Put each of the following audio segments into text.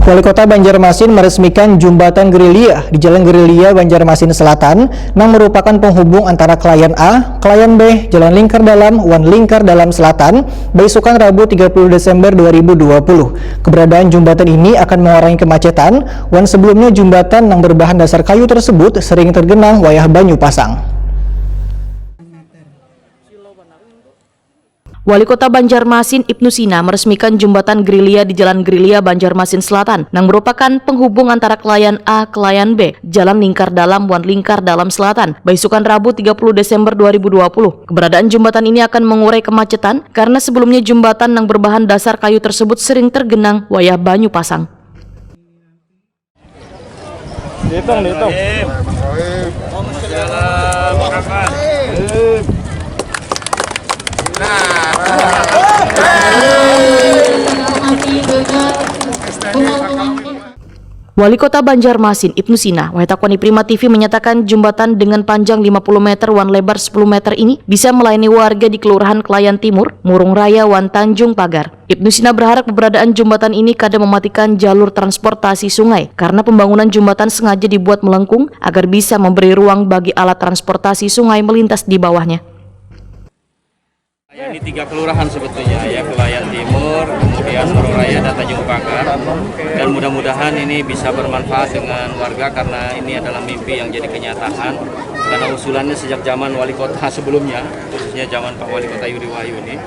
Wali Kota Banjarmasin meresmikan jembatan Gerilya di Jalan Gerilya, Banjarmasin Selatan yang merupakan penghubung antara Klayan A, Klayan B, Jalan Lingkar Dalam, Wan Lingkar Dalam Selatan, besokan Rabu 30 Desember 2020. Keberadaan jembatan ini akan mengurangi kemacetan, wan sebelumnya jembatan yang berbahan dasar kayu tersebut sering tergenang wayah banyu pasang. Wali Kota Banjarmasin Ibnu Sina meresmikan jembatan Gerilya di Jalan Gerilya, Banjarmasin Selatan yang merupakan penghubung antara Klayan A, Klayan B, Jalan Lingkar Dalam, Wan Lingkar Dalam Selatan, besokan Rabu 30 Desember 2020. Keberadaan jembatan ini akan mengurai kemacetan karena sebelumnya jembatan yang berbahan dasar kayu tersebut sering tergenang wayah banyu pasang. Dihitung. Wali Kota Banjarmasin Ibnu Sina, Wahetakwani Prima TV menyatakan jembatan dengan panjang 50 meter wan lebar 10 meter ini bisa melayani warga di Kelurahan Klayan Timur, Murung Raya, Wan Tanjung Pagar. Ibnu Sina berharap keberadaan jembatan ini kadang mematikan jalur transportasi sungai karena pembangunan jembatan sengaja dibuat melengkung agar bisa memberi ruang bagi alat transportasi sungai melintas di bawahnya. Ini 3 kelurahan sebetulnya ya, Klayan Timur, kemudian Murung Raya dan Tanjung Pagar, dan mudah-mudahan ini bisa bermanfaat dengan warga karena ini adalah mimpi yang jadi kenyataan karena usulannya sejak zaman wali kota sebelumnya, khususnya zaman Pak Wali Kota Yuri Wahyu ini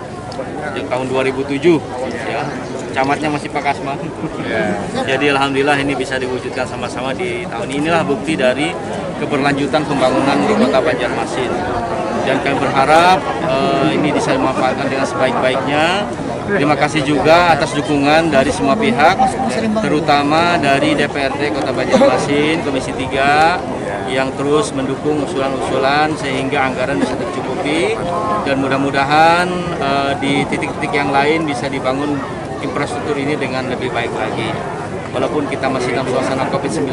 sejak tahun 2007 ya, camatnya masih Pak Kasman. Jadi alhamdulillah ini bisa diwujudkan sama-sama di tahun inilah bukti dari keberlanjutan pembangunan di Kota Banjarmasin. Dan kami berharap ini bisa dimanfaatkan dengan sebaik-baiknya. Terima kasih juga atas dukungan dari semua pihak, terutama dari DPRD Kota Banjarmasin, Komisi 3, yang terus mendukung usulan-usulan sehingga anggaran bisa tercukupi. Dan mudah-mudahan di titik-titik yang lain bisa dibangun infrastruktur ini dengan lebih baik lagi. Walaupun kita masih dalam suasana COVID-19,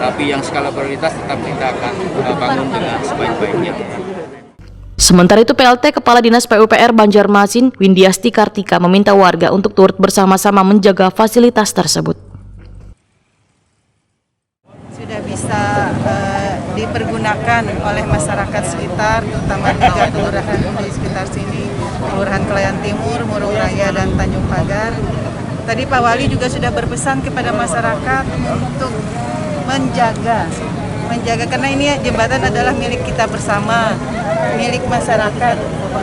tapi yang skala prioritas tetap kita akan bangun dengan sebaik-baiknya. Sementara itu PLT Kepala Dinas PUPR Banjarmasin Windiasti Kartika meminta warga untuk turut bersama-sama menjaga fasilitas tersebut. Sudah bisa dipergunakan oleh masyarakat sekitar, terutama 3 kelurahan di sekitar sini, Kelurahan Klayan Timur, Murung Raya, dan Tanjung Pagar. Tadi Pak Wali juga sudah berpesan kepada masyarakat untuk menjaga karena ini jembatan adalah milik kita bersama, milik masyarakat,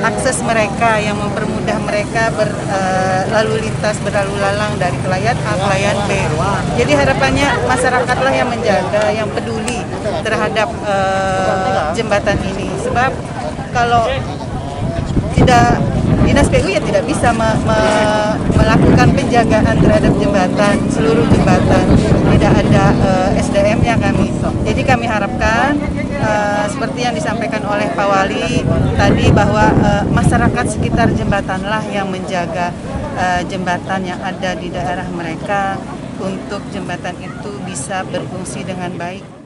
akses mereka yang mempermudah mereka berlalu lintas, berlalu lalang dari Klayan A, Klayan B. Jadi harapannya masyarakatlah yang menjaga, yang peduli terhadap jembatan ini. Sebab kalau tidak, Dinas PU ya tidak bisa melakukan penjagaan terhadap jembatan, seluruh jembatan. Tidak ada SDM-nya kami. Jadi kami harapkan seperti yang disampaikan oleh Pak Wali tadi bahwa masyarakat sekitar jembatanlah yang menjaga jembatan yang ada di daerah mereka untuk jembatan itu bisa berfungsi dengan baik.